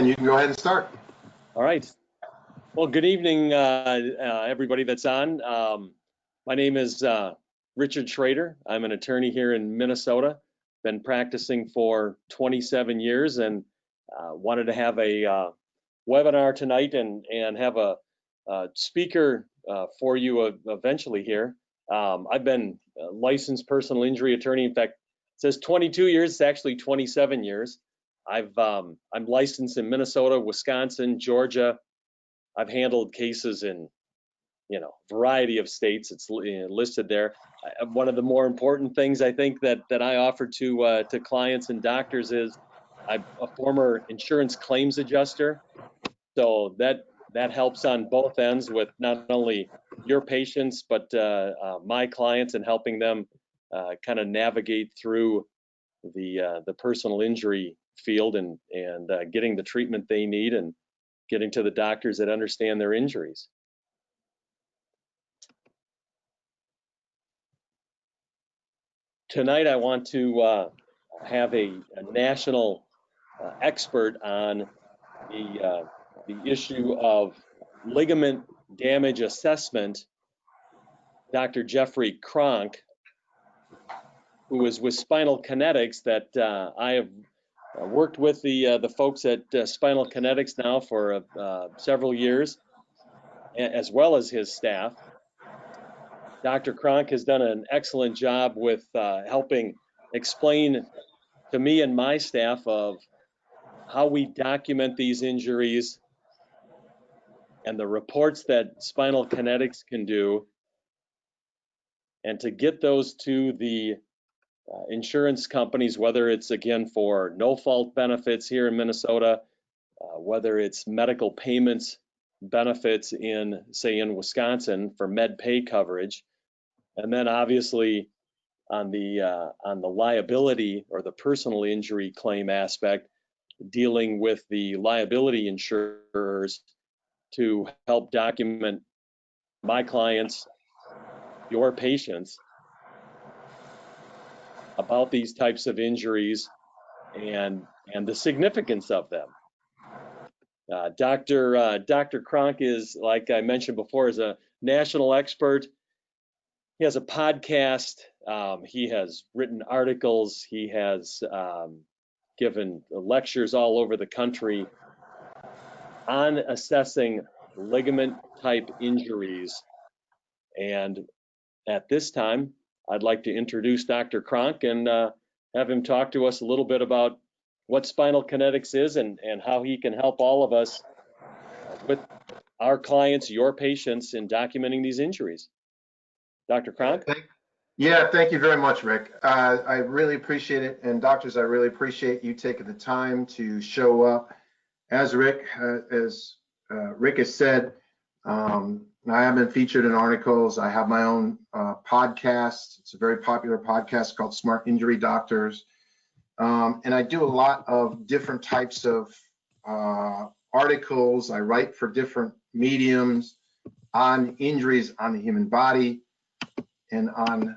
And you can go ahead and start. All right. Well, good evening, everybody that's on. My name is Richard Schroeder. I'm an attorney here in Minnesota. Been practicing for 27 years and wanted to have a webinar tonight and have a speaker for you eventually here. I've been a licensed personal injury attorney. In fact, it says 22 years. It's actually 27 years. I'm licensed in Minnesota, Wisconsin, Georgia. I've handled cases in, a variety of states. It's listed there. One of the more important things I think that I offer to clients and doctors is I'm a former insurance claims adjuster. So that helps on both ends with not only your patients, but my clients, and helping them kind of navigate through the personal injury field and getting the treatment they need and getting to the doctors that understand their injuries. Tonight, I want to have a national expert on the issue of ligament damage assessment, Dr. Jeffrey Kronk, who is with Spinal Kinetics, that I have worked with the folks at Spinal Kinetics now for several years, as well as his staff. Dr. Kronk has done an excellent job with helping explain to me and my staff of how we document these injuries and the reports that Spinal Kinetics can do, and to get those to the insurance companies, whether it's again for no-fault benefits here in Minnesota, whether it's medical payments benefits in, say, in Wisconsin for med pay coverage, and then obviously on the liability or the personal injury claim aspect, dealing with the liability insurers to help document my clients, your patients, about these types of injuries and the significance of them. Dr. Kronk is, like I mentioned before, is a national expert. He has a podcast. He has written articles. He has given lectures all over the country on assessing ligament type injuries. And at this time, I'd like to introduce Dr. Kronk and have him talk to us a little bit about what Spinal Kinetics is and how he can help all of us with our clients, your patients, in documenting these injuries. Dr. Kronk? Yeah, thank you very much, Rick. I really appreciate it. And doctors, I really appreciate you taking the time to show up. As Rick has said, I have been featured in articles. I have my own podcast. It's a very popular podcast called Smart Injury Doctors. And I do a lot of different types of articles. I write for different mediums on injuries on the human body and on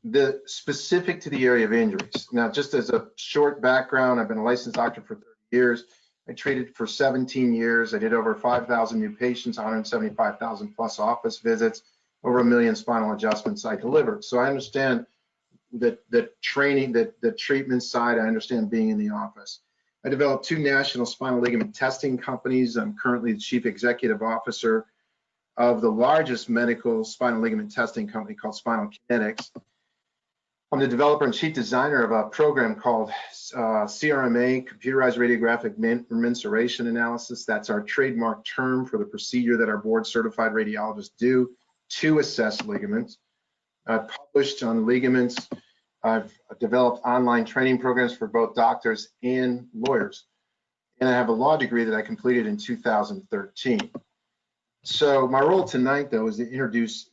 the specific to the area of injuries. Now, just as a short background, I've been a licensed doctor for 30 years. I treated for 17 years. I did over 5,000 new patients, 175,000 plus office visits, over 1 million spinal adjustments I delivered. So I understand the training, the treatment side. I understand being in the office. I developed 2 national spinal ligament testing companies. I'm currently the chief executive officer of the largest medical spinal ligament testing company called Spinal Kinetics. I'm the developer and chief designer of a program called CRMA, Computerized Radiographic Mensuration Analysis. That's our trademark term for the procedure that our board certified radiologists do to assess ligaments. I've published on ligaments. I've developed online training programs for both doctors and lawyers. And I have a law degree that I completed in 2013. So my role tonight, though, is to introduce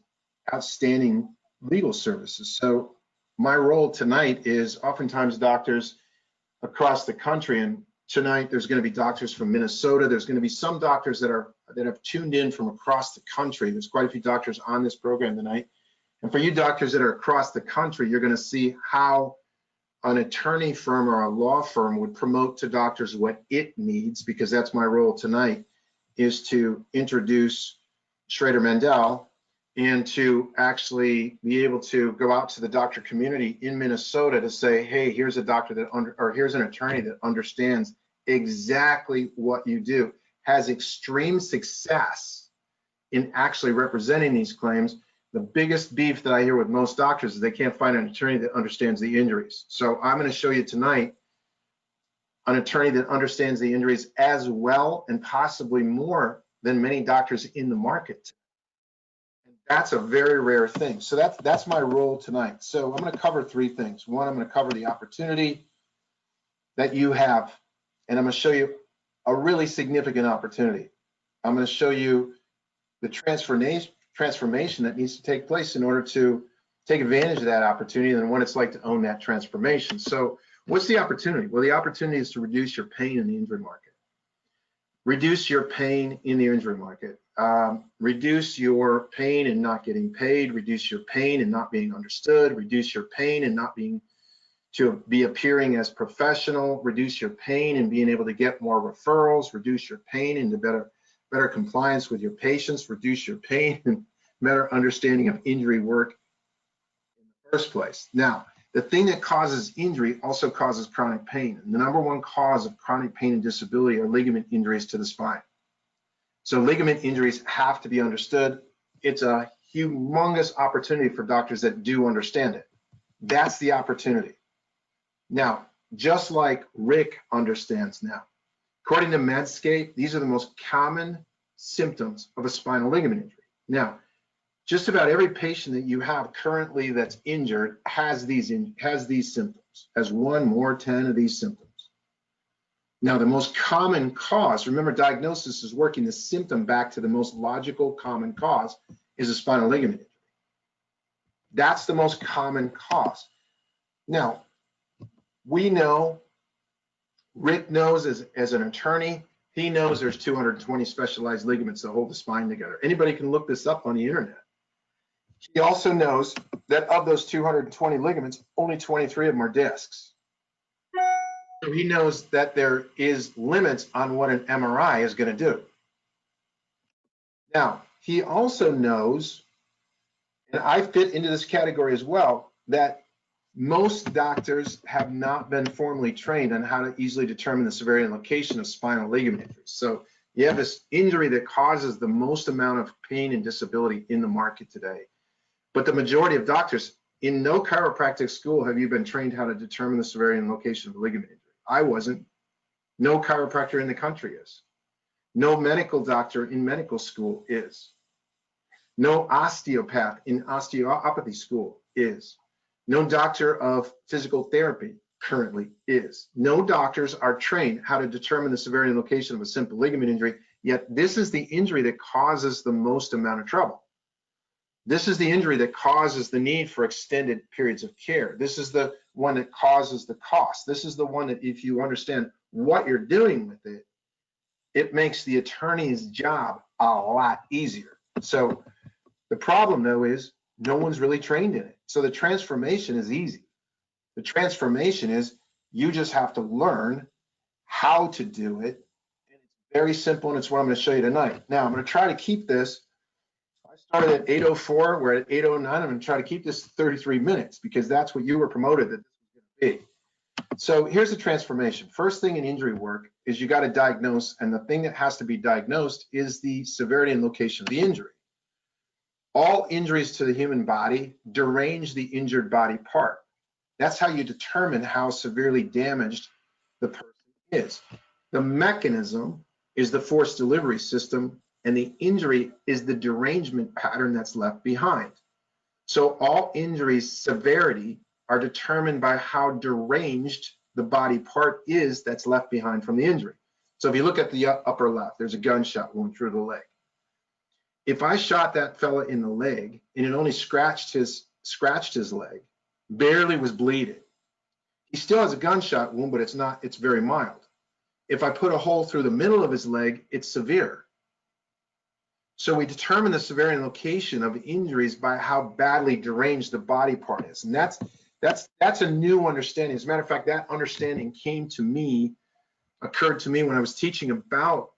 outstanding legal services. So my role tonight is oftentimes doctors across the country, and tonight there's going to be doctors from Minnesota. There's going to be some doctors that have tuned in from across the country. There's quite a few doctors on this program tonight. And for you doctors that are across the country, you're going to see how an attorney firm or a law firm would promote to doctors what it needs, because that's my role tonight, is to introduce Schroeder Mendel and to actually be able to go out to the doctor community in Minnesota to say, hey, here's a doctor that or here's an attorney that understands exactly what you do, has extreme success in actually representing these claims. The biggest beef that I hear with most doctors is they can't find an attorney that understands the injuries. So I'm going to show you tonight an attorney that understands the injuries as well and possibly more than many doctors in the market. And that's a very rare thing. So that's my role tonight. So I'm going to cover three things. One, I'm going to cover the opportunity that you have, and I'm going to show you a really significant opportunity. I'm going to show you the transformation that needs to take place in order to take advantage of that opportunity and what it's like to own that transformation. So what's the opportunity? Well, the opportunity is to reduce your pain in the injury market. Reduce your pain in the injury market. Reduce your pain in not getting paid. Reduce your pain in not being understood. Reduce your pain in not being to be appearing as professional. Reduce your pain in being able to get more referrals. Reduce your pain into better compliance with your patients. Reduce your pain and better understanding of injury work in the first place. Now, the thing that causes injury also causes chronic pain. And the number one cause of chronic pain and disability are ligament injuries to the spine. So ligament injuries have to be understood. It's a humongous opportunity for doctors that do understand it. That's the opportunity. Now, just like Rick understands now, according to Medscape, these are the most common symptoms of a spinal ligament injury. Now, just about every patient that you have currently that's injured has these symptoms, has 1 more 10 of these symptoms. Now, the most common cause, remember, diagnosis is working the symptom back to the most logical common cause, is a spinal ligament injury. That's the most common cause. Now, we know, Rick knows as an attorney, he knows there's 220 specialized ligaments that hold the spine together. Anybody can look this up on the internet. He also knows that of those 220 ligaments, only 23 of them are discs. So he knows that there is limits on what an MRI is going to do. Now, he also knows, and I fit into this category as well, that most doctors have not been formally trained on how to easily determine the severity and location of spinal ligament injuries. So you have this injury that causes the most amount of pain and disability in the market today. But the majority of doctors, in no chiropractic school have you been trained how to determine the severity and location of a ligament injury. I wasn't. No chiropractor in the country is. No medical doctor in medical school is. No osteopath in osteopathy school is. No doctor of physical therapy currently is. No doctors are trained how to determine the severity and location of a simple ligament injury, yet this is the injury that causes the most amount of trouble. This is the injury that causes the need for extended periods of care. This is the one that causes the cost. This is the one that, if you understand what you're doing with it, it makes the attorney's job a lot easier. So the problem, though, is no one's really trained in it. So the transformation is easy. The transformation is you just have to learn how to do it. And it's very simple, and it's what I'm going to show you tonight. Now, I'm going to try to keep this. I started at 8:04. We're at 8:09. I'm going to try to keep this 33 minutes because that's what you were promoted that this was going to be. So here's the transformation. First thing in injury work is you got to diagnose, and the thing that has to be diagnosed is the severity and location of the injury. All injuries to the human body derange the injured body part. That's how you determine how severely damaged the person is. The mechanism is the force delivery system, and the injury is the derangement pattern that's left behind. So all injuries' severity are determined by how deranged the body part is that's left behind from the injury. So if you look at the upper left, there's a gunshot wound through the leg. If I shot that fella in the leg and it only scratched his leg, barely was bleeding, he still has a gunshot wound, but it's very mild. If I put a hole through the middle of his leg, it's severe. So we determine the severity and location of injuries by how badly deranged the body part is. And That's a new understanding. As a matter of fact, that understanding occurred to me when I was teaching about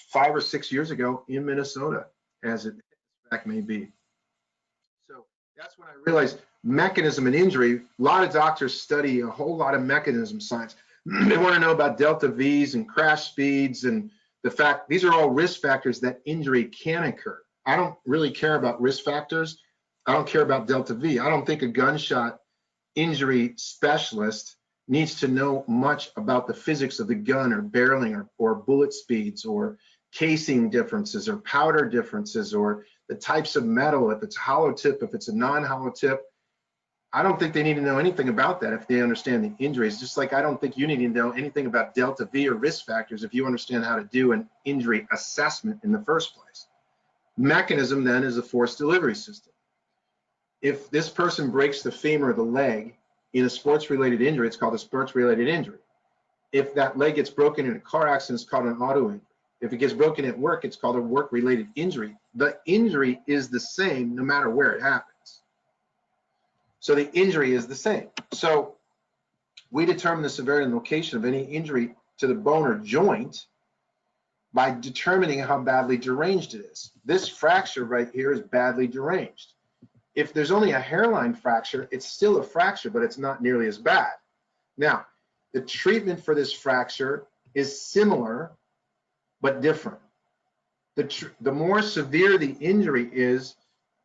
5 or 6 years ago in Minnesota, as it fact may be. So that's when I realized mechanism and injury. A lot of doctors study a whole lot of mechanism science. They want to know about delta V's and crash speeds, and the fact these are all risk factors that injury can occur. I don't really care about risk factors. I don't care about delta V. I don't think a gunshot injury specialist needs to know much about the physics of the gun or barreling or bullet speeds or casing differences or powder differences or the types of metal, if it's hollow tip, if it's a non-hollow tip. I don't think they need to know anything about that if they understand the injuries, just like I don't think you need to know anything about delta V or risk factors if you understand how to do an injury assessment in the first place. Mechanism then is a force delivery system. If this person breaks the femur or the leg in a sports-related injury, it's called a sports-related injury. If that leg gets broken in a car accident, it's called an auto injury. If it gets broken at work, it's called a work-related injury. The injury is the same no matter where it happens. So the injury is the same. So we determine the severity and location of any injury to the bone or joint by determining how badly deranged it is. This fracture right here is badly deranged. If there's only a hairline fracture, it's still a fracture, but it's not nearly as bad. Now, the treatment for this fracture is similar, but different. The more severe the injury is,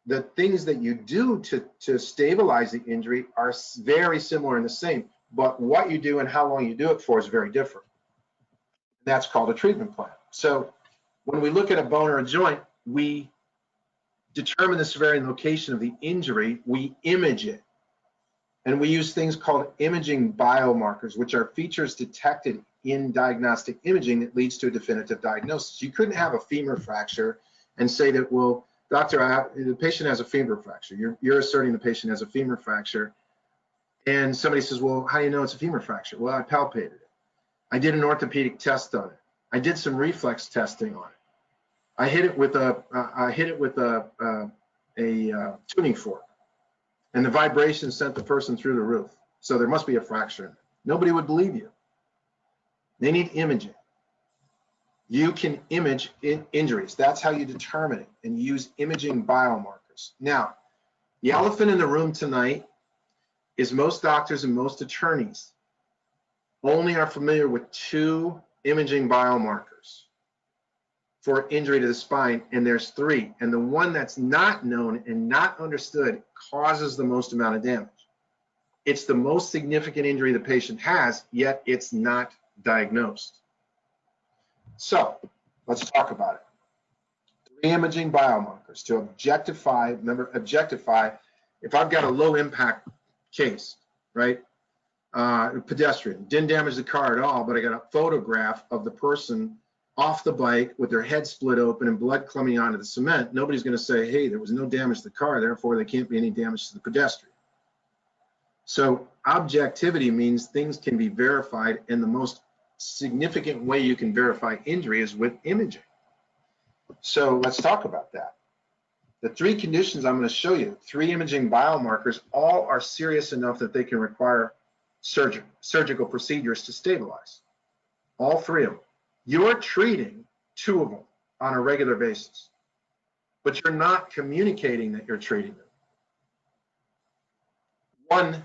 the things that you do to stabilize the injury are very similar and the same, but what you do and how long you do it for is very different. That's called a treatment plan. So when we look at a bone or a joint, we determine the severity and location of the injury, we image it. And we use things called imaging biomarkers, which are features detected in diagnostic imaging that leads to a definitive diagnosis. You couldn't have a femur fracture and say that, well, doctor, the patient has a femur fracture. You're asserting the patient has a femur fracture. And somebody says, well, how do you know it's a femur fracture? Well, I palpated it. I did an orthopedic test on it. I did some reflex testing on it. I hit it with a tuning fork, and the vibration sent the person through the roof. So there must be a fracture. Nobody would believe you. They need imaging. You can image injuries. That's how you determine it, and use imaging biomarkers. Now, the elephant in the room tonight is most doctors and most attorneys only are familiar with 2 imaging biomarkers for injury to the spine, and there's 3. And the one that's not known and not understood causes the most amount of damage. It's the most significant injury the patient has, yet it's not diagnosed. So let's talk about it. 3 imaging biomarkers to objectify, remember, objectify, if I've got a low impact case, right? Pedestrian, didn't damage the car at all, but I got a photograph of the person off the bike with their head split open and blood coming onto the cement. Nobody's going to say, hey, there was no damage to the car, therefore there can't be any damage to the pedestrian. So objectivity means things can be verified, and the most significant way you can verify injury is with imaging. So let's talk about that. The 3 conditions I'm going to show you, 3 imaging biomarkers, all are serious enough that they can require surgical procedures to stabilize. All 3 of them. You're treating 2 of them on a regular basis, but you're not communicating that you're treating them. One,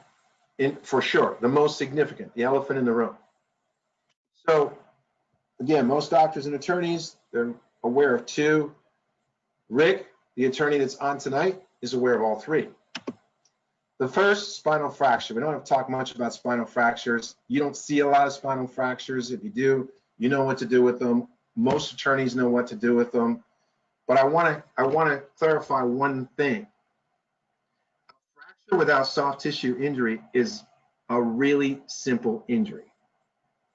for sure, the most significant, the elephant in the room. So again, most doctors and attorneys, they're aware of 2. Rick, the attorney that's on tonight, is aware of all 3. The first, spinal fracture. We don't have to talk much about spinal fractures. You don't see a lot of spinal fractures. If you do, you know what to do with them. Most attorneys know what to do with them. But I want to clarify one thing. A fracture without soft tissue injury is a really simple injury.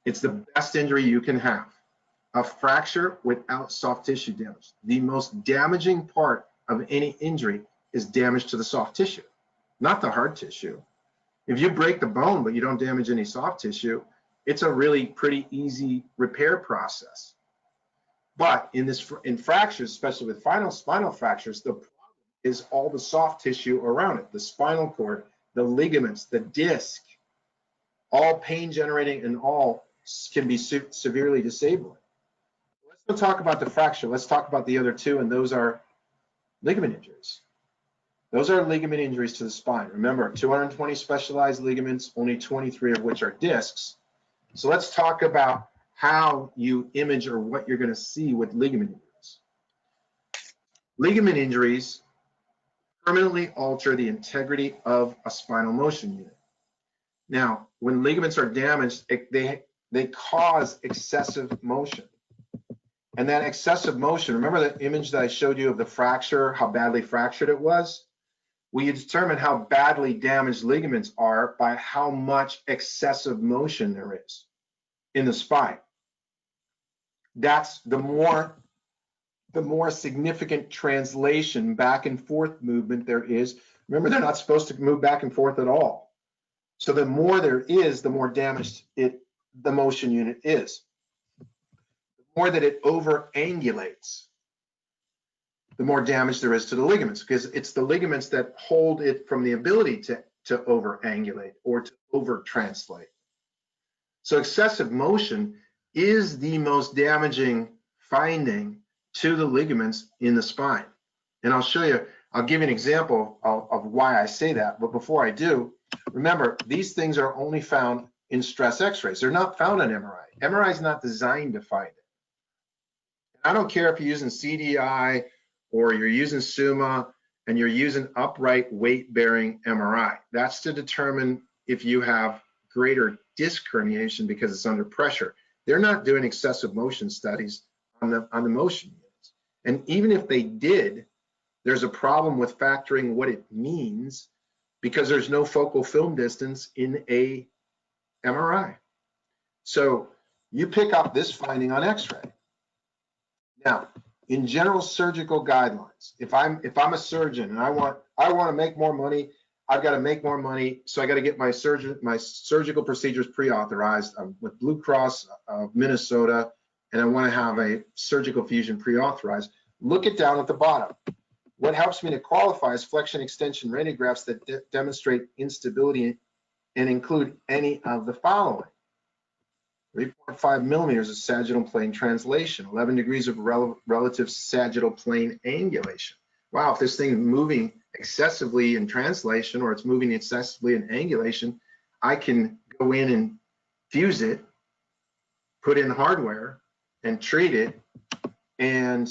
It's the best injury you can have. A fracture without soft tissue damage. The most damaging part of any injury is damage to the soft tissue, not the hard tissue. If you break the bone but you don't damage any soft tissue, it's a really pretty easy repair process. But in fractures, especially with spinal fractures, the problem is all the soft tissue around it, the spinal cord, the ligaments, the disc, all pain generating and all can be severely disabling. Let's not talk about the fracture. Let's talk about the other two, and those are ligament injuries. Those are ligament injuries to the spine. Remember, 220 specialized ligaments, only 23 of which are discs. So let's talk about how you image or what you're going to see with ligament injuries. Ligament injuries permanently alter the integrity of a spinal motion unit. Now, when ligaments are damaged, they cause excessive motion. And that excessive motion, remember the image that I showed you of the fracture, how badly fractured it was? We determine how badly damaged ligaments are by how much excessive motion there is in the spine. That's the more significant translation back and forth movement there is. Remember, they're not supposed to move back and forth at all. So the more there is, the more damaged the motion unit is. The more that it over-angulates, the more damage there is to the ligaments, because it's the ligaments that hold it from the ability to over-angulate or to over-translate. So excessive motion is the most damaging finding to the ligaments in the spine. And I'll show you, I'll give you an example of why I say that. But before I do, remember, these things are only found in stress x-rays. They're not found on MRI. MRI is not designed to find it. I don't care if you're using CDI or you're using SUMA and you're using upright weight-bearing MRI. That's to determine if you have greater disc herniation because it's under pressure. They're not doing excessive motion studies on the motion units. And even if they did, there's a problem with factoring what it means because there's no focal film distance in a MRI. So you pick up this finding on x-ray. Now, in general surgical guidelines, if I'm a surgeon and I want to make more money, I've got to make more money, so I got to get my surgical procedures pre-authorized. I'm with Blue Cross of Minnesota, and I want to have a surgical fusion pre-authorized. Look it down at the bottom. What helps me to qualify is flexion extension radiographs that demonstrate instability and include any of the following. 3.5 millimeters of sagittal plane translation, 11 degrees of relative sagittal plane angulation. Wow, if this thing is moving excessively in translation or it's moving excessively in angulation, I can go in and fuse it, put in hardware and treat it, and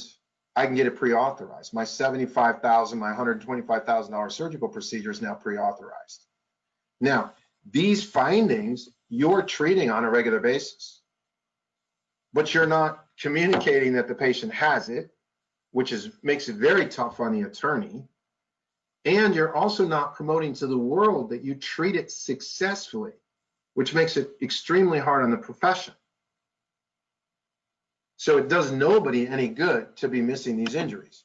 I can get it pre-authorized. My $75,000, my $125,000 surgical procedure is now pre-authorized. Now, these findings you're treating on a regular basis, but you're not communicating that the patient has it, which makes it very tough on the attorney. And you're also not promoting to the world that you treat it successfully, which makes it extremely hard on the profession. So it does nobody any good to be missing these injuries.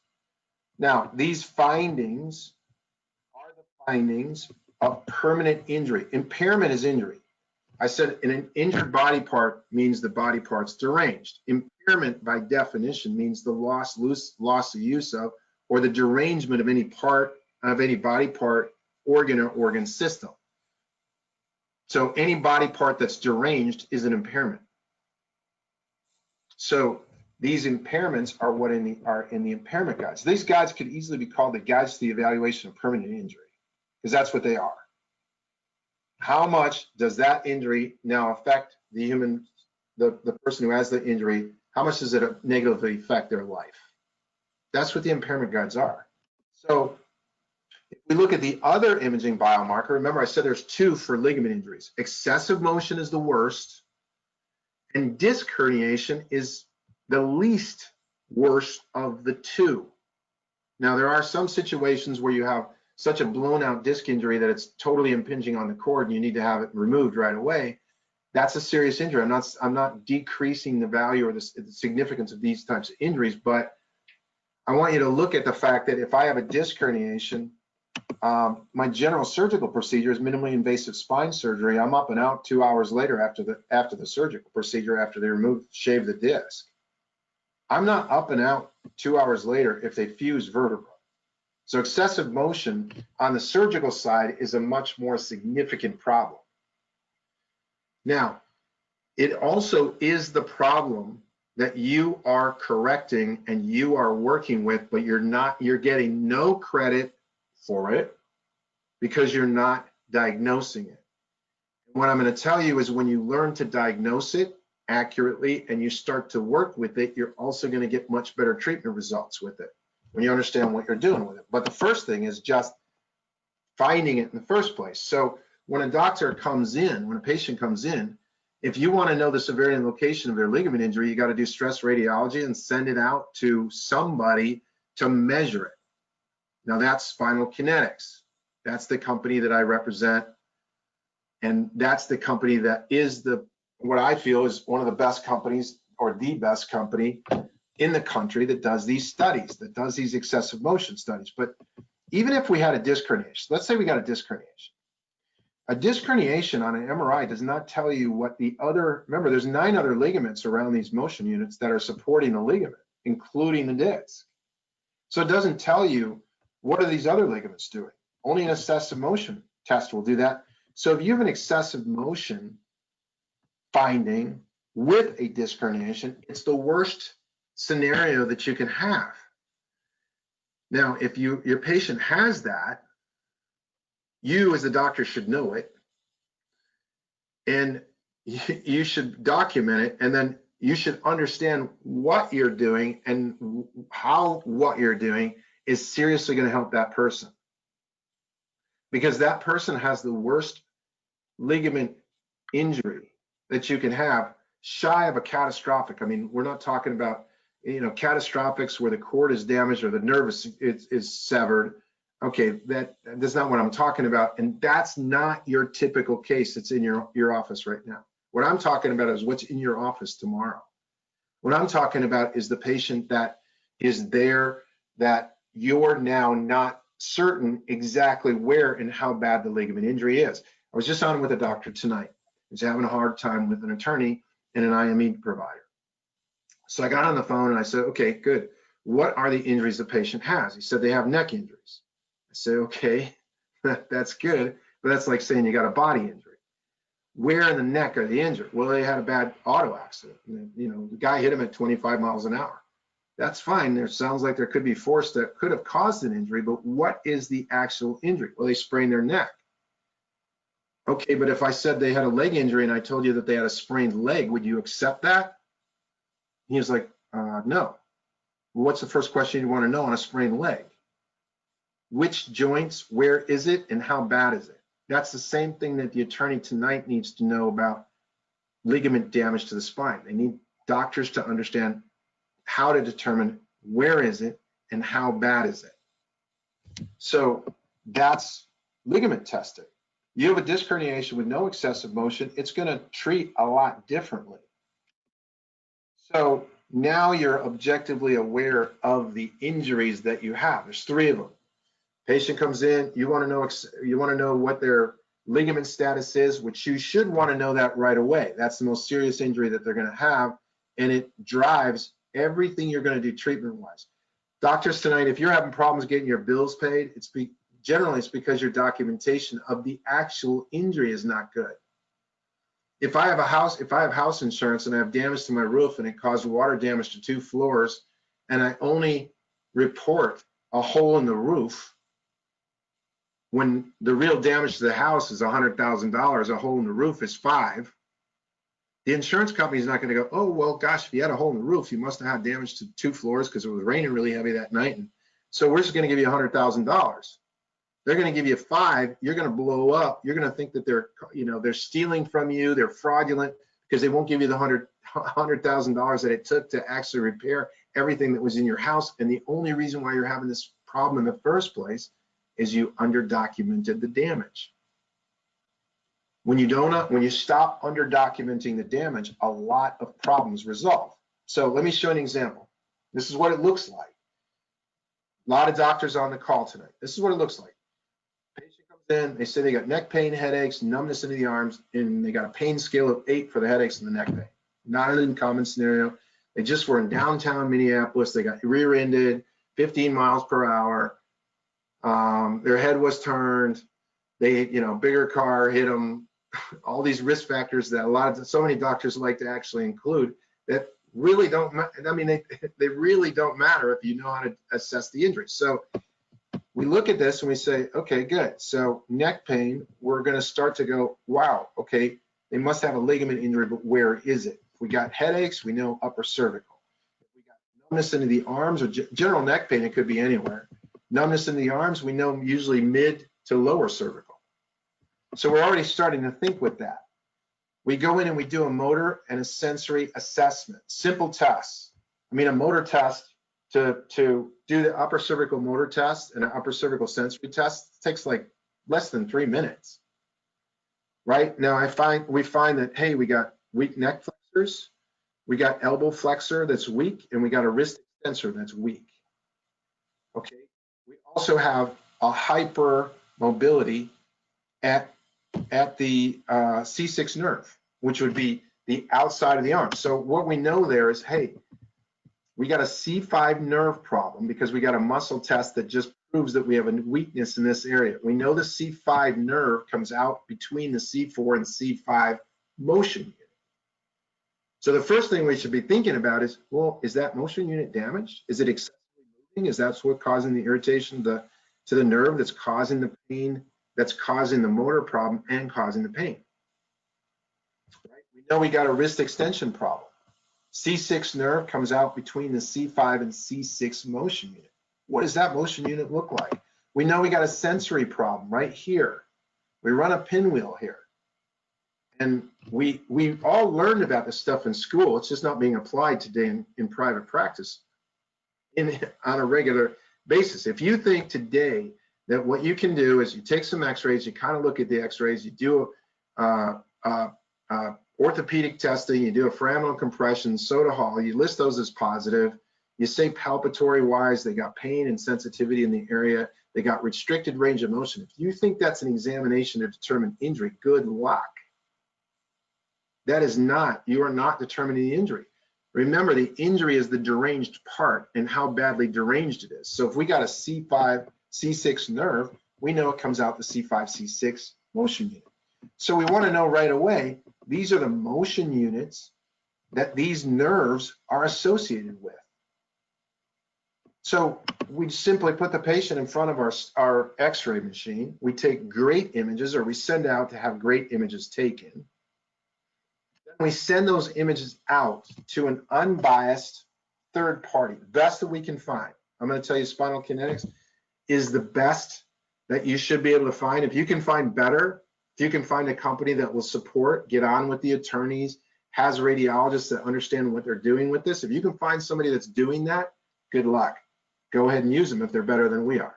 Now, these findings are the findings of permanent injury. Impairment is injury. I said an injured body part means the body part's deranged. Impairment, by definition, means the loss of use of, or the derangement of any part of any body part, organ, or organ system. So any body part that's deranged is an impairment. So these impairments are what are in the impairment guides. These guides could easily be called the guides to the evaluation of permanent injury, because that's what they are. How much does that injury now affect the person who has the injury? How much does it negatively affect their life? That's what the impairment guides are. So if we look at the other imaging biomarker, remember I said there's two for ligament injuries. Excessive motion is the worst, and disc herniation is the least worst of the two. Now, there are some situations where you have such a blown out disc injury that it's totally impinging on the cord and you need to have it removed right away. That's a serious injury. I'm not decreasing the value or the significance of these types of injuries, but I want you to look at the fact that if I have a disc herniation, my general surgical procedure is minimally invasive spine surgery. I'm up and out 2 hours later after the surgical procedure, after they shave the disc. I'm not up and out 2 hours later if they fuse vertebra. So excessive motion on the surgical side is a much more significant problem. Now, it also is the problem that you are correcting and you are working with, but you're getting no credit for it because you're not diagnosing it. What I'm going to tell you is when you learn to diagnose it accurately and you start to work with it, you're also going to get much better treatment results with it when you understand what you're doing with it. But the first thing is just finding it in the first place. So when a doctor comes in, when a patient comes in, if you want to know the severity and location of their ligament injury, you got to do stress radiology and send it out to somebody to measure it. Now that's Spinal Kinetics. That's the company that I represent. And that's the company that is what I feel is one of the best companies or the best company in the country that does these studies, that does these excessive motion studies. But even if we had a disc herniation, let's say we got a disc herniation. A disc herniation on an MRI does not tell you what the other, remember there's 9 other ligaments around these motion units that are supporting the ligament, including the disc. So it doesn't tell you what are these other ligaments doing. Only an excessive motion test will do that. So if you have an excessive motion finding with a disc herniation, it's the worst scenario that you can have. Now, if your patient has that, you as a doctor should know it, and you should document it, and then you should understand what you're doing and how what you're doing is seriously going to help that person. Because that person has the worst ligament injury that you can have, shy of a catastrophic. I mean, we're not talking about, catastrophics where the cord is damaged or the nerve is severed. Okay, that's not what I'm talking about. And that's not your typical case that's in your office right now. What I'm talking about is what's in your office tomorrow. What I'm talking about is the patient that is there that you're now not certain exactly where and how bad the ligament injury is. I was just on with a doctor tonight. He's having a hard time with an attorney and an IME provider. So I got on the phone and I said, okay, good. What are the injuries the patient has? He said they have neck injuries. I said, okay, that's good, but that's like saying you got a body injury. Where in the neck are they injured? Well, they had a bad auto accident. The guy hit him at 25 miles an hour. That's fine. There sounds like there could be force that could have caused an injury, but what is the actual injury? Well, they sprained their neck. Okay, but if I said they had a leg injury and I told you that they had a sprained leg, would you accept that? He was like, no. Well, what's the first question you want to know on a sprained leg? Which joints, where is it, and how bad is it? That's the same thing that the attorney tonight needs to know about ligament damage to the spine. They need doctors to understand how to determine where is it and how bad is it. So that's ligament testing. You have a disc herniation with no excessive motion, it's going to treat a lot differently. So now you're objectively aware of the injuries that you have. There's 3 of them. Patient comes in, you want to know what their ligament status is, which you should want to know that right away. That's the most serious injury that they're going to have, and it drives everything you're going to do treatment-wise. Doctors tonight, if you're having problems getting your bills paid, generally it's because your documentation of the actual injury is not good. If I have house insurance and I have damage to my roof and it caused water damage to 2 floors, and I only report a hole in the roof, when the real damage to the house is $100,000, a hole in the roof is $5,000. The insurance company is not going to go, oh, well, gosh, if you had a hole in the roof, you must have had damage to 2 floors because it was raining really heavy that night. And so we're just going to give you $100,000. They're going to give you $5,000. You're going to blow up. You're going to think that they're stealing from you. They're fraudulent because they won't give you the $100,000 that it took to actually repair everything that was in your house. And the only reason why you're having this problem in the first place is you underdocumented the damage. When you stop underdocumenting the damage, a lot of problems resolve. So let me show you an example. This is what it looks like. A lot of doctors on the call tonight. This is what it looks like. Patient comes in, they say they got neck pain, headaches, numbness into the arms, and they got a pain scale of 8 for the headaches and the neck pain. Not an uncommon scenario. They just were in downtown Minneapolis. They got rear-ended, 15 miles per hour. their head was turned, they, bigger car hit them, all these risk factors that so many doctors like to actually include that really don't, I mean, they really don't matter if you know how to assess the injury. So we look at this and we say, okay, good. So neck pain, we're going to start to go, wow, okay, they must have a ligament injury, but where is it? If we got headaches, we know upper cervical. If we got numbness into the arms or general neck pain, it could be anywhere. Numbness in the arms, we know usually mid to lower cervical. So we're already starting to think with that. We go in and we do a motor and a sensory assessment, simple tests. I mean, a motor test to do the upper cervical motor test and an upper cervical sensory test takes like less than 3 minutes. Right now, we find that, hey, we got weak neck flexors, we got elbow flexor that's weak, and we got a wrist extensor that's weak. Okay, we also have a hypermobility at the C6 nerve, which would be the outside of the arm. So what we know there is, hey, we got a C5 nerve problem because we got a muscle test that just proves that we have a weakness in this area. We know the C5 nerve comes out between the C4 and C5 motion unit. So the first thing we should be thinking about is, well, is that motion unit damaged? Is it excessively moving? Is that what's causing the irritation to the nerve that's causing the pain, that's causing the motor problem and causing the pain? Right? We know we got a wrist extension problem. C6 nerve comes out between the C5 and C6 motion unit. What does that motion unit look like? We know we got a sensory problem right here. We run a pinwheel here. And we all learned about this stuff in school. It's just not being applied today in private practice on a regular basis. If you think today that what you can do is you take some x-rays, you kind of look at the x-rays, you do orthopedic testing, you do a foraminal compression, soda hall, you list those as positive, you say palpatory wise, they got pain and sensitivity in the area, they got restricted range of motion. If you think that's an examination to determine injury, good luck. That is not, you are not determining the injury. Remember, the injury is the deranged part and how badly deranged it is. So if we got a C5, C6 nerve, we know it comes out the C5, C6 motion unit. So we want to know right away, these are the motion units that these nerves are associated with. So we simply put the patient in front of our x-ray machine. We take great images, or we send out to have great images taken. Then we send those images out to an unbiased third party, best that we can find. I'm going to tell you, Spinal Kinetics is the best that you should be able to find. If you can find better, if you can find a company that will support, get on with the attorneys, has radiologists that understand what they're doing with this. If you can find somebody that's doing that, good luck. Go ahead and use them if they're better than we are.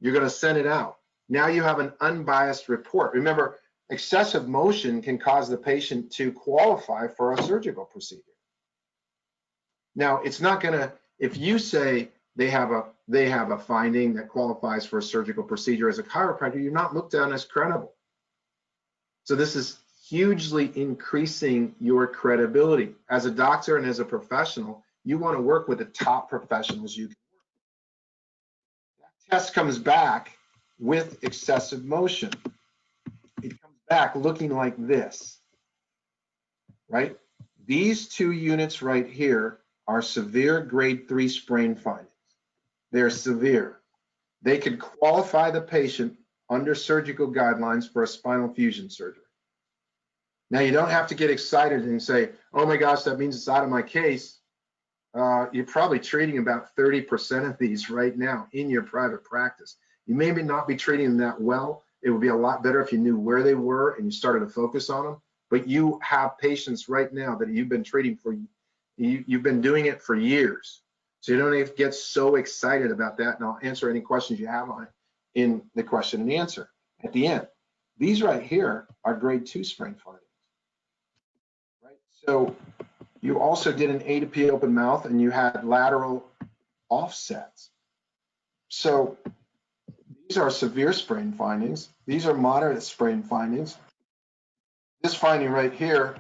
You're going to send it out. Now you have an unbiased report. Remember, excessive motion can cause the patient to qualify for a surgical procedure. Now, it's not going to, if you say they have a finding that qualifies for a surgical procedure as a chiropractor, you're not looked at as credible. So this is hugely increasing your credibility. As a doctor and as a professional, you want to work with the top professionals you can work with. That test comes back with excessive motion. It comes back looking like this, right? These two units right here are severe grade 3 sprain findings. They're severe. They could qualify the patient under surgical guidelines for a spinal fusion surgery. Now, you don't have to get excited and say, oh my gosh, that means it's out of my case. You're probably treating about 30% of these right now in your private practice. You may not be treating them that well. It would be a lot better if you knew where they were and you started to focus on them. But you have patients right now that you've been treating for, you've been doing it for years. So you don't have to get so excited about that. And I'll answer any questions you have on it in the question and answer at the end. These right here are grade 2 sprain findings, right? So you also did an A to P open mouth and you had lateral offsets. So these are severe sprain findings. These are moderate sprain findings. This finding right here,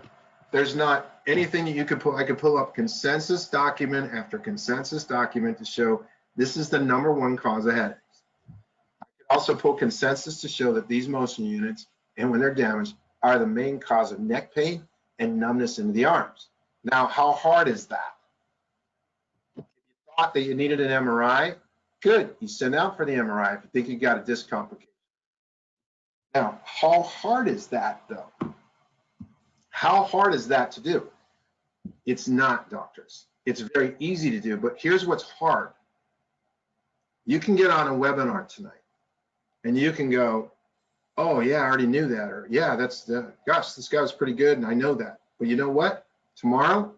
there's not anything that you could pull. I could pull up consensus document after consensus document to show this is the #1 cause of headaches. Also pull consensus to show that these motion units, and when they're damaged, are the main cause of neck pain and numbness in the arms. Now, how hard is that? If you thought that you needed an MRI, good. You send out for the MRI if you think you got a disc complication. Now, how hard is that, though? How hard is that to do? It's not, doctors. It's very easy to do, but here's what's hard. You can get on a webinar tonight, and you can go, oh, yeah, I already knew that, or yeah, gosh, this guy was pretty good, and I know that. But you know what? Tomorrow,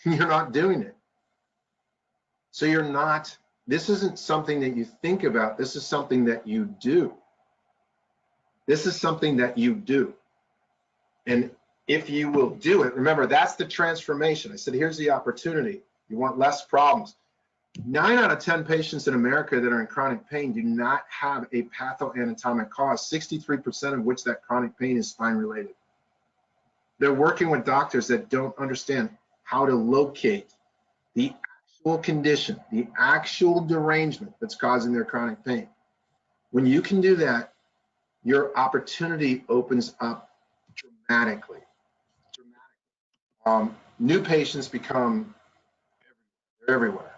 you're not doing it. So you're not, this isn't something that you think about. This is something that you do. This is something that you do. And if you will do it, remember, that's the transformation. I said, here's the opportunity. You want less problems. 9 out of 10 patients in America that are in chronic pain do not have a pathoanatomic cause, 63% of which that chronic pain is spine related. They're working with doctors that don't understand how to locate the actual condition, the actual derangement that's causing their chronic pain. When you can do that, your opportunity opens up dramatically. New patients become everywhere.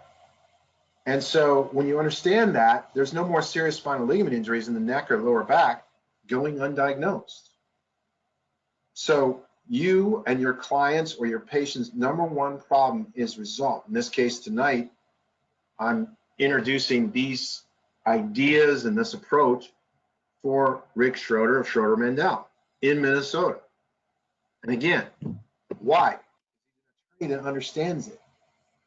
And so when you understand that, there's no more serious spinal ligament injuries in the neck or lower back going undiagnosed. So you and your clients or your patients' number one problem is resolved. In this case tonight, I'm introducing these ideas and this approach for Rick Schroeder of Schroeder Mandel in Minnesota. And again, why? He's an attorney that understands it.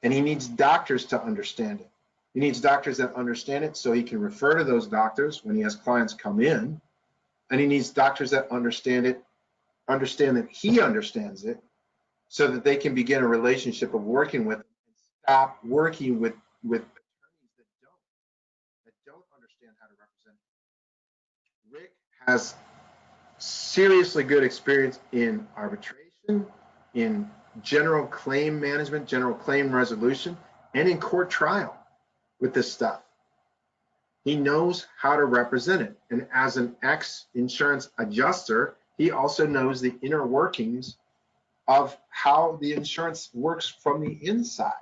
And he needs doctors to understand it. He needs doctors that understand it so he can refer to those doctors when he has clients come in. And he needs doctors that understand it, understand that he understands it, so that they can begin a relationship of working with and stop working with attorneys that don't understand how to represent it. Rick has seriously good experience in arbitration, in general claim management, general claim resolution, and in court trial with this stuff. He knows how to represent it. And as an ex-insurance adjuster, he also knows the inner workings of how the insurance works from the inside.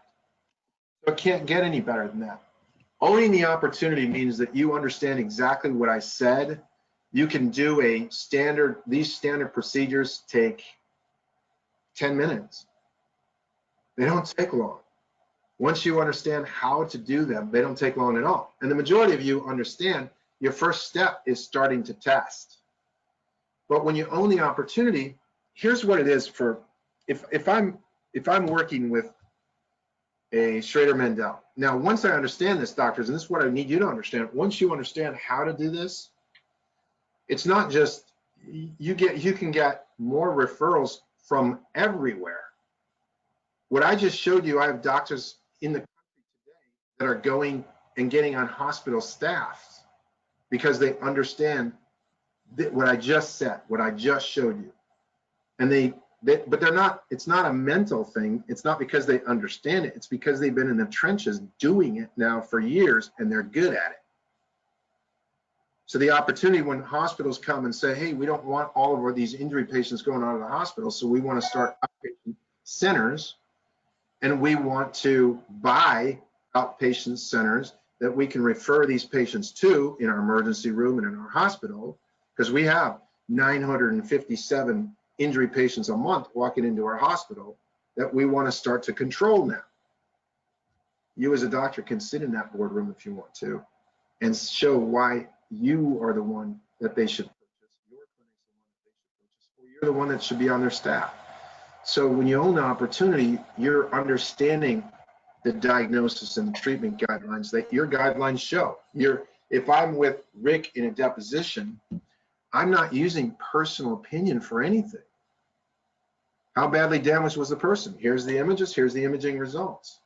So it can't get any better than that. Owning the opportunity means that you understand exactly what I said. You can do these standard procedures take 10 minutes. They don't take long. Once you understand how to do them, they don't take long at all. And the majority of you understand your first step is starting to test. But when you own the opportunity, here's what it is for, if I'm working with a Schroeder Mandel. Now, once I understand this, doctors, and this is what I need you to understand, once you understand how to do this, it's not just, you can get more referrals from everywhere. What I just showed you, I have doctors in the country today that are going and getting on hospital staffs because they understand what I just said, what I just showed you. And but they're not, it's not a mental thing. It's not because they understand it. It's because they've been in the trenches doing it now for years and they're good at it. So the opportunity when hospitals come and say, hey, we don't want all of these injury patients going out of the hospital, so we want to start outpatient centers, and we want to buy outpatient centers that we can refer these patients to in our emergency room and in our hospital, because we have 957 injury patients a month walking into our hospital that we want to start to control now. You as a doctor can sit in that boardroom if you want to and show why you are the one that they should purchase, your clinic's the one that they should purchase, or you're the one that should be on their staff. So when you own the opportunity, you're understanding the diagnosis and the treatment guidelines that your guidelines show. If I'm with Rick in a deposition, I'm not using personal opinion for anything. How badly damaged was the person? Here's the images, here's the imaging results.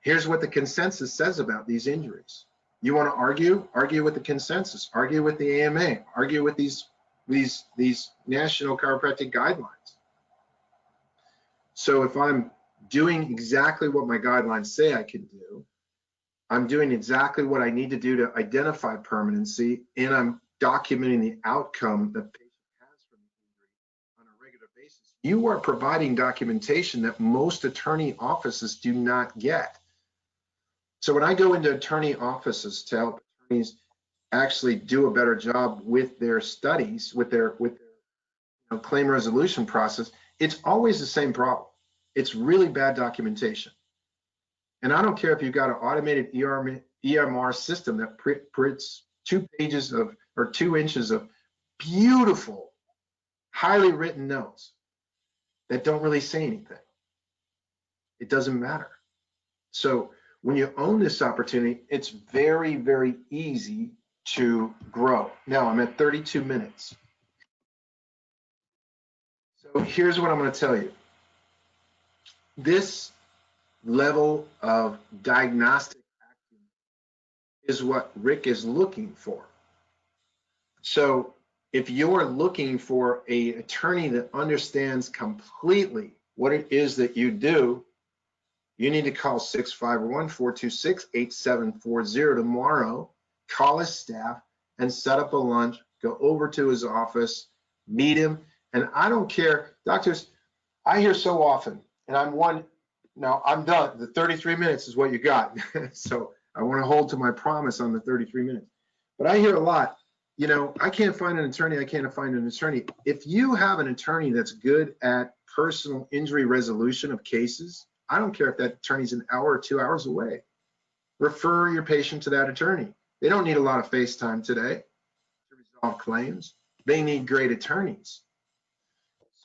Here's what the consensus says about these injuries. You want to argue? Argue with the consensus, argue with the AMA, argue with these national chiropractic guidelines. So if I'm doing exactly what my guidelines say I can do, I'm doing exactly what I need to do to identify permanency, and I'm documenting the outcome the patient has from the injury on a regular basis. You are providing documentation that most attorney offices do not get. So when I go into attorney offices to help attorneys actually do a better job with their studies, with their claim resolution process, it's always the same problem. It's really bad documentation. And I don't care if you've got an automated EMR system that prints 2 pages of, or 2 inches of beautiful, highly written notes that don't really say anything. It doesn't matter. So when you own this opportunity, it's very, very easy to grow. Now I'm at 32 minutes. So here's what I'm going to tell you. This level of diagnostic acumen is what Rick is looking for. So if you're looking for an attorney that understands completely what it is that you do, you need to call 651-426-8740 tomorrow, call his staff and set up a lunch, go over to his office, meet him. And I don't care, doctors, I hear so often, and now I'm done. The 33 minutes is what you got. So I want to hold to my promise on the 33 minutes. But I hear a lot, I can't find an attorney, I can't find an attorney. If you have an attorney that's good at personal injury resolution of cases, I don't care if that attorney's an hour or 2 hours away. Refer your patient to that attorney. They don't need a lot of face time today to resolve claims. They need great attorneys.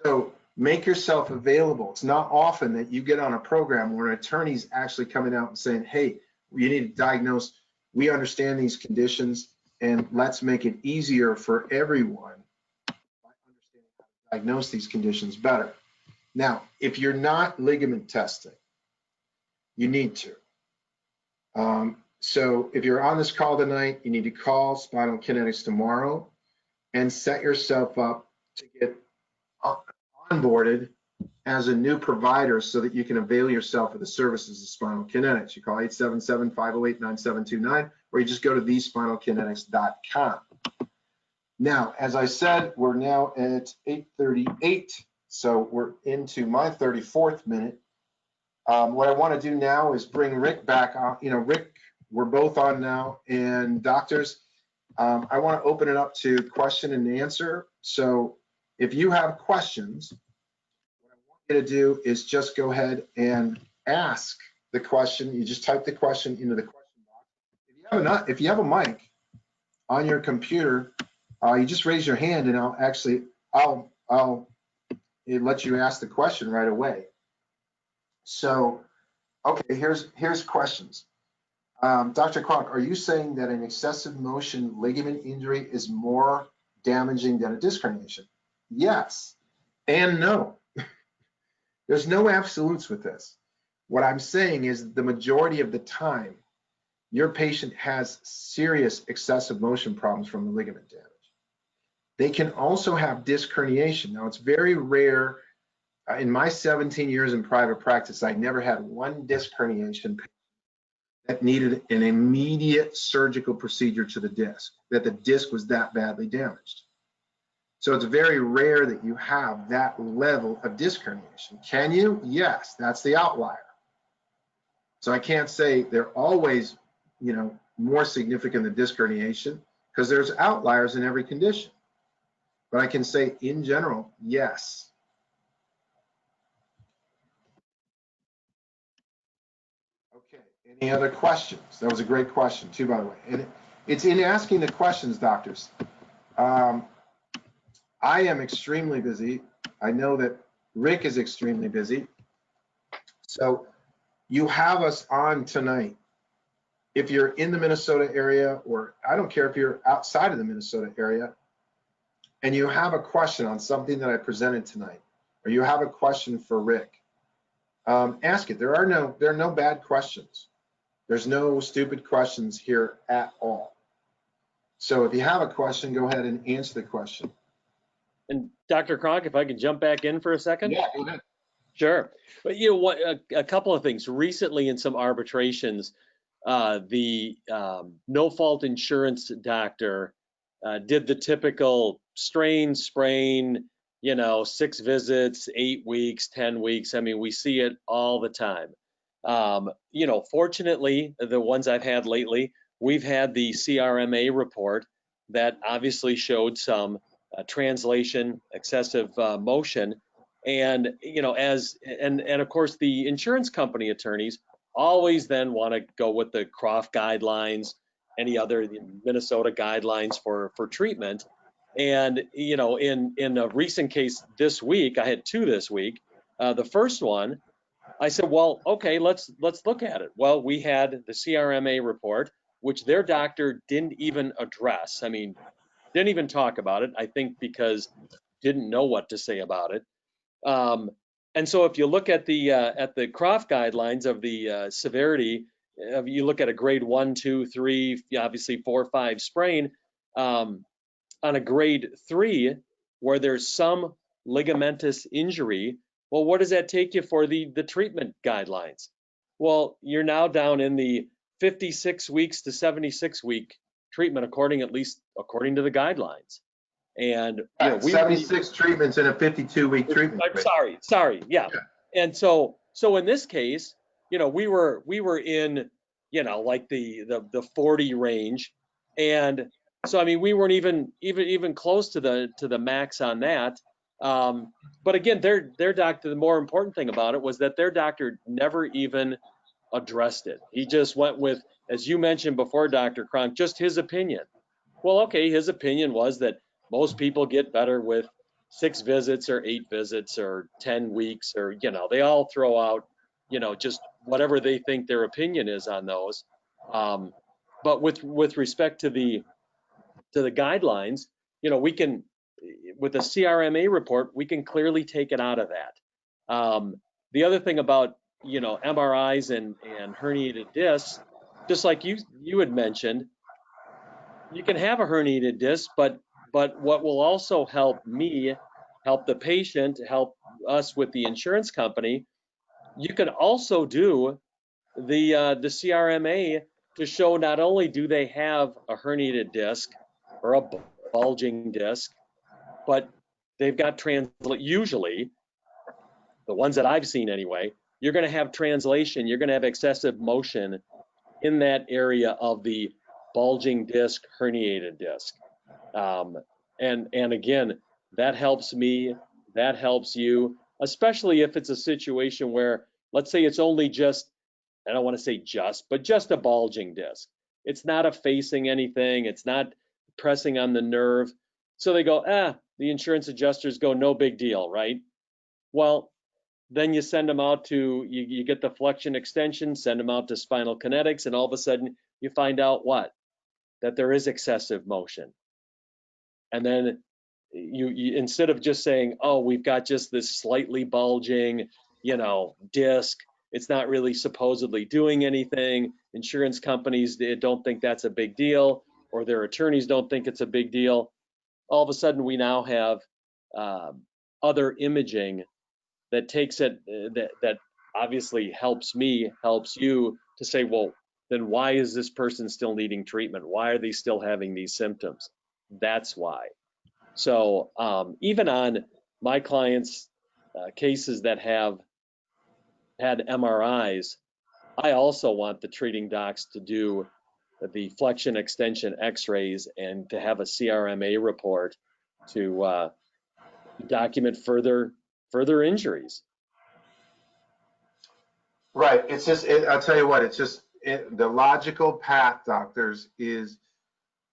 So make yourself available. It's not often that you get on a program where an attorney's actually coming out and saying, hey, you need to diagnose, we understand these conditions, and let's make it easier for everyone by understanding how to diagnose these conditions better. Now, if you're not ligament testing, you need to. So if you're on this call tonight, you need to call Spinal Kinetics tomorrow and set yourself up to get onboarded as a new provider so that you can avail yourself of the services of Spinal Kinetics. You call 877-508-9729, or you just go to thespinalkinetics.com. Now, as I said, we're now at 8:38, so we're into my 34th minute. What I want to do now is bring Rick back on. Rick, we're both on now, and doctors, I want to open it up to question and answer. So if you have questions, what I want you to do is just go ahead and ask the question. You just type the question into the question box. If you have a mic on your computer, you just raise your hand, and I'll let you ask the question right away. So, okay, here's questions. Dr. Kronk, are you saying that an excessive motion ligament injury is more damaging than a disc herniation? Yes and no. There's no absolutes with this. What I'm saying is the majority of the time, your patient has serious excessive motion problems from the ligament damage. They can also have disc herniation. Now, it's very rare. In my 17 years in private practice, I never had one disc herniation that needed an immediate surgical procedure to the disc, that the disc was that badly damaged. So it's very rare that you have that level of disc herniation. Can you? Yes, that's the outlier. So I can't say they're always, more significant than disc herniation, because there's outliers in every condition. But I can say in general, yes. Okay, any other questions? That was a great question too, by the way. And it's in asking the questions, doctors. I am extremely busy. I know that Rick is extremely busy. So you have us on tonight. If you're in the Minnesota area, or I don't care if you're outside of the Minnesota area, and you have a question on something that I presented tonight, or you have a question for Rick, ask it. There are no bad questions. There's no stupid questions here at all. So if you have a question, go ahead and answer the question. And Dr. Kronk, if I could jump back in for a second? Yeah, go ahead. Sure. But a couple of things. Recently in some arbitrations, the no-fault insurance doctor did the typical strain, sprain, 6 visits, 8 weeks, 10 weeks. I mean, we see it all the time. Fortunately, the ones I've had lately, we've had the CRMA report that obviously showed some translation, excessive motion. And, of course, the insurance company attorneys always then want to go with the Croft guidelines, any other Minnesota guidelines for treatment. And, in a recent case this week, I had 2 this week. The first one, I said, well, okay, let's look at it. Well, we had the CRMA report, which their doctor didn't even address. I mean, didn't even talk about it, I think because didn't know what to say about it. And so if you look at the Croft guidelines of the severity, you look at a grade 1, 2, 3, obviously 4, 5 sprain, on a grade 3, where there's some ligamentous injury, well, what does that take you for the treatment guidelines? Well, you're now down in the 56 weeks to 76 week treatment, at least according to the guidelines. And 76 treatments in a 52-week treatment. I'm sorry, yeah. And so in this case, we were in, like the 40 range, and so I mean we weren't even close to the max on that. But again, their doctor, the more important thing about it was that their doctor never even addressed it. He just went with, as you mentioned before, Dr. Cronk, just his opinion. Well, okay, his opinion was that most people get better with 6 visits or 8 visits or 10 weeks, or, they all throw out, just whatever they think their opinion is on those. But with respect to the guidelines, we can, with a CRMA report, we can clearly take it out of that. The other thing about, MRIs and herniated discs, just like you had mentioned, you can have a herniated disc, but what will also help me, help the patient, help us with the insurance company, you can also do the CRMA to show not only do they have a herniated disc or a bulging disc, but they've got usually, the ones that I've seen anyway, you're going to have translation, you're going to have excessive motion in that area of the bulging disc, herniated disc. And again, that helps me, that helps you, especially if it's a situation where, let's say it's only just, I don't want to say but just a bulging disc. It's not effacing anything, it's not pressing on the nerve. So they go, the insurance adjusters go, no big deal, right? Well, then you send them out to, you get the flexion extension, send them out to spinal kinetics, and all of a sudden you find out what? That there is excessive motion. And then you instead of just saying, oh, we've got just this slightly bulging, disc, it's not really supposedly doing anything. Insurance companies, they don't think that's a big deal, or their attorneys don't think it's a big deal. All of a sudden, we now have other imaging that takes it, that obviously helps me, helps you to say, well, then why is this person still needing treatment? Why are they still having these symptoms? That's why. So even on my clients' cases that have had MRIs, I also want the treating docs to do the flexion extension x-rays and to have a CRMA report to document further injuries. Right. It's just, I'll tell you what, it's just the logical path, doctors, is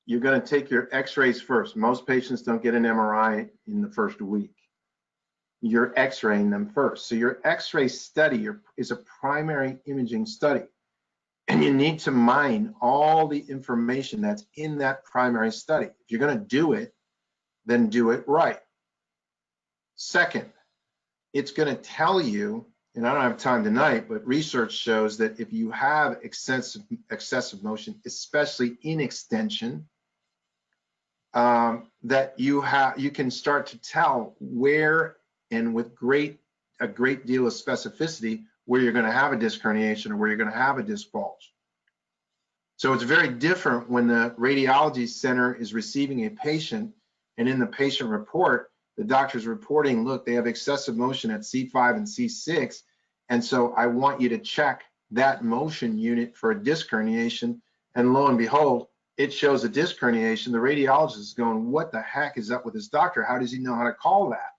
you're going to take your x-rays first. Most patients don't get an MRI in the first week. You're x-raying them first. So your x-ray study is a primary imaging study. And you need to mine all the information that's in that primary study. If you're going to do it, then do it right. Second, it's going to tell you, and I don't have time tonight, but research shows that if you have excessive motion, especially in extension, that you can start to tell where, and with a great deal of specificity, where you're going to have a disc herniation or where you're going to have a disc bulge. So it's very different when the radiology center is receiving a patient, and in the patient report, the doctor's reporting, look, they have excessive motion at C5 and C6, and so I want you to check that motion unit for a disc herniation, and lo and behold, it shows a disc herniation. The radiologist is going, what the heck is up with this doctor? How does he know how to call that?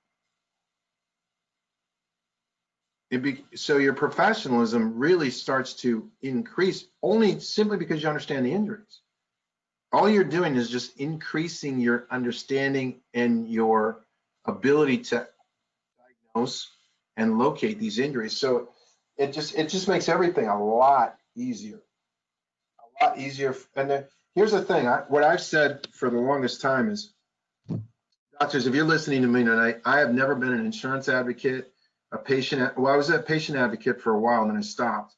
So your professionalism really starts to increase only simply because you understand the injuries. All you're doing is just increasing your understanding and your ability to diagnose and locate these injuries. So it just makes everything a lot easier, a lot easier. And here's the thing, what I've said for the longest time is, doctors, if you're listening to me tonight, I have never been an insurance advocate, a patient. Well, I was a patient advocate for a while, and then I stopped.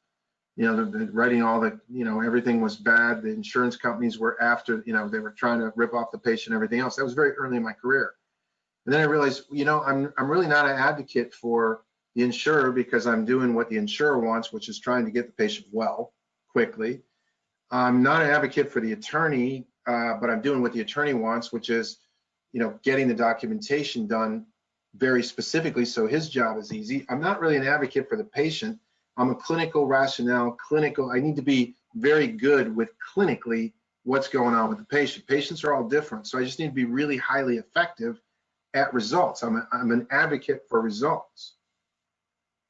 You know, the writing all the, you know, everything was bad. The insurance companies were after, you know, they were trying to rip off the patient, everything else. That was very early in my career. And then I realized, you know, I'm really not an advocate for the insurer, because I'm doing what the insurer wants, which is trying to get the patient well quickly. I'm not an advocate for the attorney, but I'm doing what the attorney wants, which is, you know, getting the documentation done very specifically so his job is easy. I'm not really an advocate for the patient. I'm a clinical rationale, I need to be very good with clinically what's going on with the patient. Patients are all different, so I just need to be really highly effective at results. I'm an advocate for results.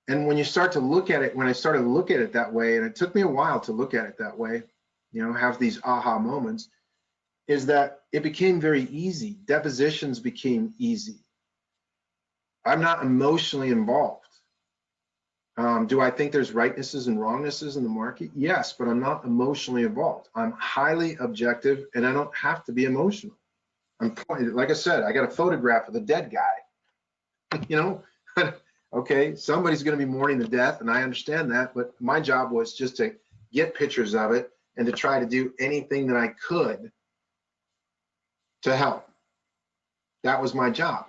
And when you start to look at it, when I started to look at it that way, and it took me a while to look at it that way, you know, have these aha moments, is that it became very easy. Depositions became easy. I'm not emotionally involved. Do I think there's rightnesses and wrongnesses in the market? Yes, but I'm not emotionally involved. I'm highly objective, and I don't have to be emotional. Like I said, I got a photograph of the dead guy. You know, okay, somebody's going to be mourning the death, and I understand that, but my job was just to get pictures of it and to try to do anything that I could to help. That was my job,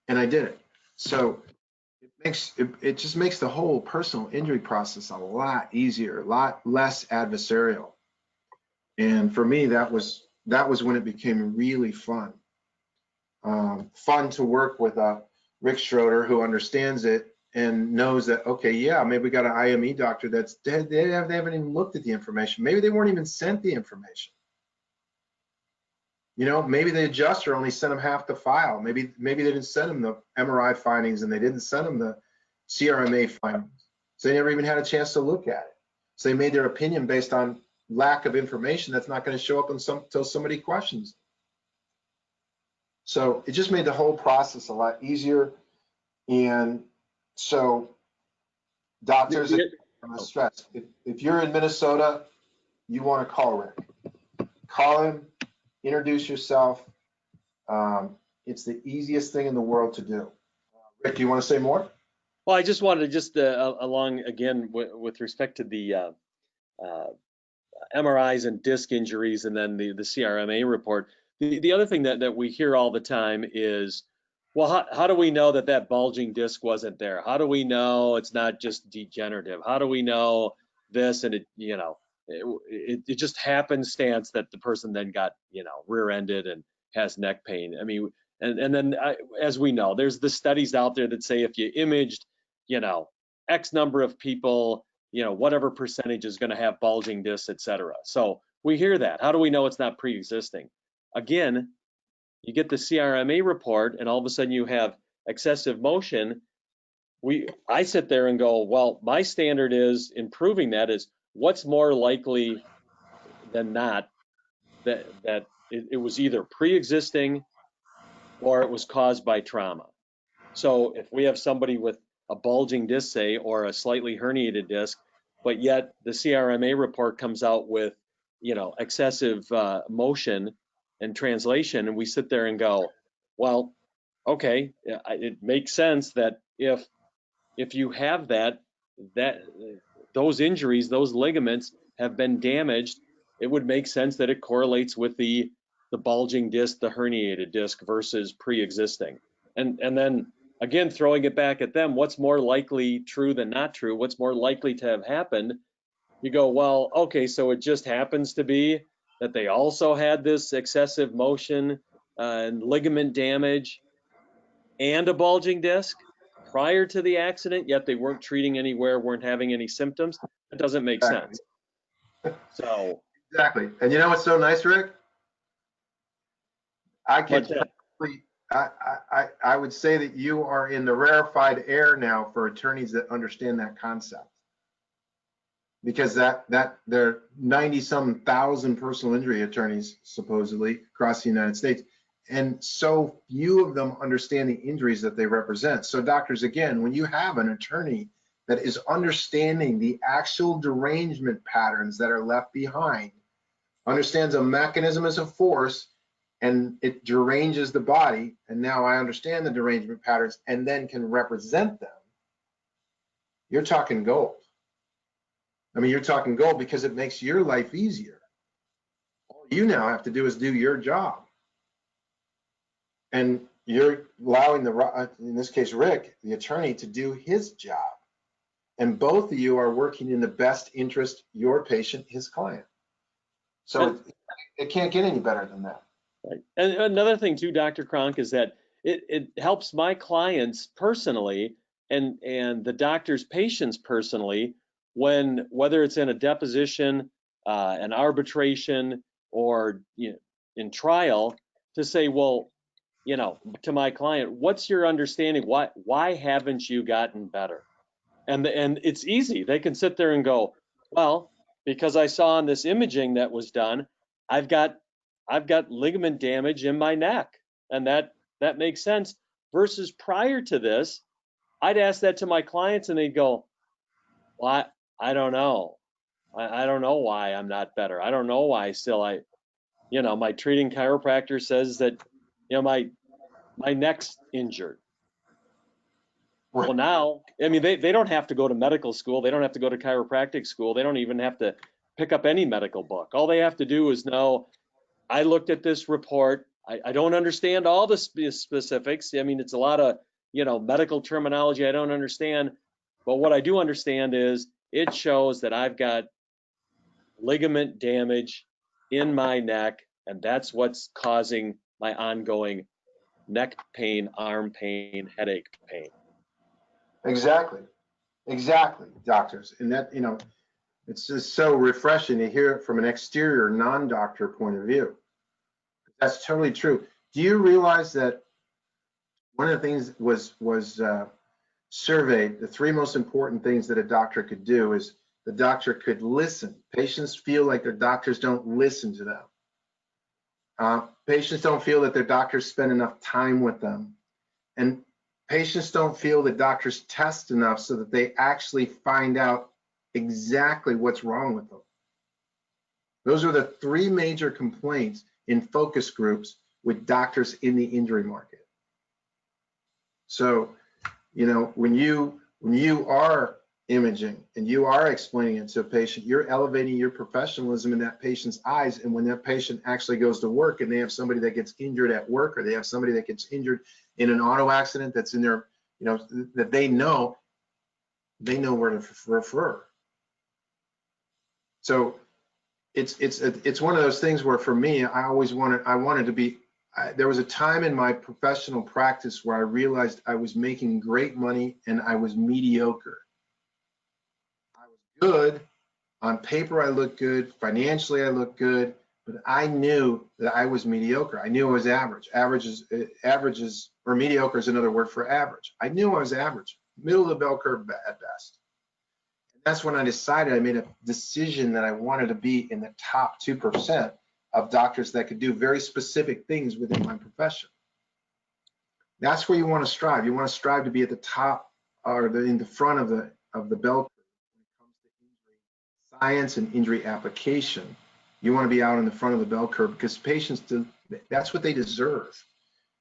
and I did it. So it just makes the whole personal injury process a lot easier, a lot less adversarial. And for me, that was when it became really fun. Fun to work with Rick Schroeder, who understands it and knows that, okay, yeah, maybe we got an IME doctor that's dead. They haven't even looked at the information. Maybe they weren't even sent the information. You know, maybe the adjuster only sent them half the file. Maybe they didn't send them the MRI findings, and they didn't send them the CRMA findings. So they never even had a chance to look at it. So they made their opinion based on lack of information that's not going to show up until somebody questions. So it just made the whole process a lot easier. And so doctors, I'm stressed. If you're in Minnesota, you want to call Rick. Call him, introduce yourself. It's the easiest thing in the world to do. Rick, do you want to say more? Well, I just wanted to just along again with respect to the MRIs and disc injuries, and then the CRMA report. The other thing that we hear all the time is, well, how do we know that bulging disc wasn't there? How do we know it's not just degenerative? How do we know this? And it just happenstance that the person then got, rear-ended and has neck pain. I mean, and then as we know, there's the studies out there that say if you imaged, X number of people, whatever percentage is going to have bulging discs, et cetera. So we hear that. How do we know it's not pre-existing? Again, you get the CRMA report, and all of a sudden you have excessive motion. I sit there and go, well, my standard is in proving that is what's more likely than not that it was either pre-existing or it was caused by trauma. So if we have somebody with a bulging disc, say, or a slightly herniated disc, but yet the CRMA report comes out with, excessive motion and translation, and we sit there and go, well, okay, it makes sense that if you have that those injuries, those ligaments have been damaged, it would make sense that it correlates with the bulging disc, the herniated disc versus pre-existing. And then again, throwing it back at them, what's more likely true than not true? What's more likely to have happened? you go, well, okay, so it just happens to be that they also had this excessive motion and ligament damage and a bulging disc prior to the accident, yet they weren't treating anywhere, weren't having any symptoms. That doesn't make Exactly. sense. So, Exactly. And you know what's so nice, Rick? I but could probably, I would say that you are in the rarefied air now for attorneys that understand that concept. Because there are 90-some thousand personal injury attorneys supposedly across the United States, and so few of them understand the injuries that they represent. So doctors, again, when you have an attorney that is understanding the actual derangement patterns that are left behind, understands a mechanism as a force, and it deranges the body, and now I understand the derangement patterns and then can represent them, you're talking gold. I mean, you're talking gold because it makes your life easier. All you now have to do is do your job. And you're allowing in this case, Rick, the attorney, to do his job. And both of you are working in the best interest, your patient, his client. So it can't get any better than that. right. And another thing too, Dr. Kronk, is that it helps my clients personally and the doctor's patients personally when, whether it's in a deposition, an arbitration, or in trial, to say, well, to my client, what's your understanding? Why haven't you gotten better? And it's easy. They can sit there and go, well, because I saw on this imaging that was done, I've got ligament damage in my neck, and that makes sense. Versus prior to this, I'd ask that to my clients, and they'd go, well, I don't know. I don't know why I'm not better. I don't know why still my treating chiropractor says that my neck's injured. Right. Well, now, I mean, they don't have to go to medical school. They don't have to go to chiropractic school. They don't even have to pick up any medical book. All they have to do is know, I looked at this report. I don't understand all the specifics. I mean, it's a lot of, medical terminology I don't understand. But what I do understand is it shows that I've got ligament damage in my neck, and that's what's causing my ongoing neck pain, arm pain, headache pain. Exactly, doctors. And that, it's just so refreshing to hear it from an exterior non-doctor point of view. That's totally true. Do you realize that one of the things was surveyed, the three most important things that a doctor could do is the doctor could listen. Patients feel like their doctors don't listen to them. Patients don't feel that their doctors spend enough time with them. And patients don't feel that doctors test enough so that they actually find out exactly what's wrong with them. Those are the three major complaints in focus groups with doctors in the injury market. So, when you are imaging and you are explaining it to a patient, you're elevating your professionalism in that patient's eyes. And when that patient actually goes to work and they have somebody that gets injured at work, or they have somebody that gets injured in an auto accident that's in their, that they know where to refer. So it's one of those things where, for me, I wanted to be, there was a time in my professional practice where I realized I was making great money and I was mediocre. I was good. On paper, I looked good. Financially, I looked good. But I knew that I was mediocre. I knew I was average. Or mediocre is another word for average. I knew I was average, middle of the bell curve at best. And that's when I decided, I made a decision that I wanted to be in the top 2% of doctors that could do very specific things within my profession. That's where you want to strive. You want to strive to be at the top, or in the front of the bell curve when it comes to injury science and injury application. You want to be out in the front of the bell curve, because patients that's what they deserve.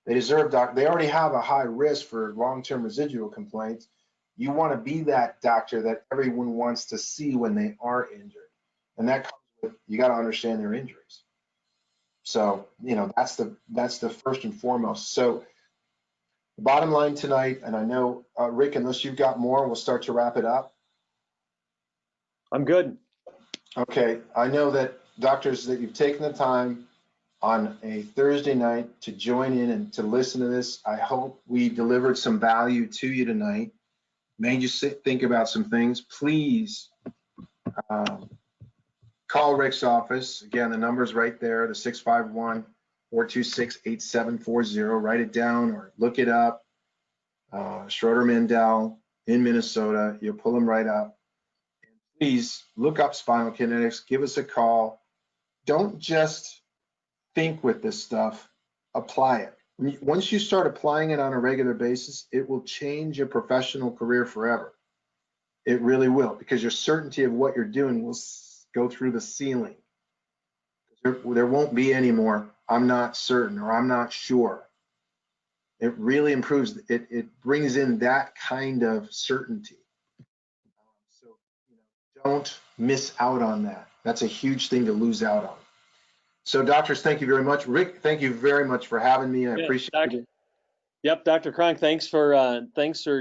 They deserve, they already have a high risk for long-term residual complaints. You want to be that doctor that everyone wants to see when they are injured. And that comes with, you got to understand their injuries. So, that's the first and foremost. So the bottom line tonight, and I know, Rick, unless you've got more, we'll start to wrap it up. I'm good. Okay, I know that doctors, that you've taken the time on a Thursday night to join in and to listen to this. I hope we delivered some value to you tonight, made you think about some things. Please call Rick's office. Again, the number's right there, the 651-426-8740. Write it down or look it up. Schroeder Mandel in Minnesota. You'll pull him right up. Please look up Spinal Kinetics. Give us a call. Don't just think with this stuff. Apply it. Once you start applying it on a regular basis, it will change your professional career forever. It really will, because your certainty of what you're doing will go through the ceiling. There won't be any more, I'm not certain, or I'm not sure. It really improves, it brings in that kind of certainty. So don't miss out on that. That's a huge thing to lose out on. So doctors, thank you very much. Rick, thank you very much for having me. I appreciate it. Yep, Dr. Cronk, thanks for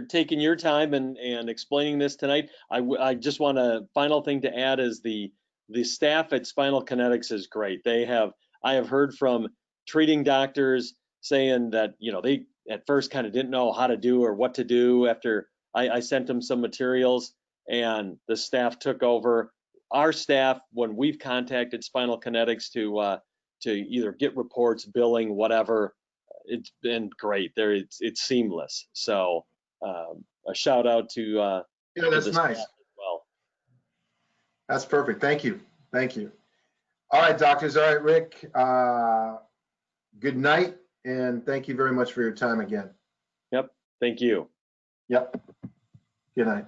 taking your time and explaining this tonight. I just want a final thing to add is the staff at Spinal Kinetics is great. I have heard from treating doctors saying that, they at first kind of didn't know how to do or what to do after I sent them some materials, and the staff took over. Our staff, when we've contacted Spinal Kinetics to either get reports, billing, whatever, it's been great. It's seamless. So a shout out to Yeah, that's nice. As well. That's perfect. Thank you. Thank you. All right, doctors. All right, Rick. Good night, and thank you very much for your time again. Yep. Thank you. Yep. Good night.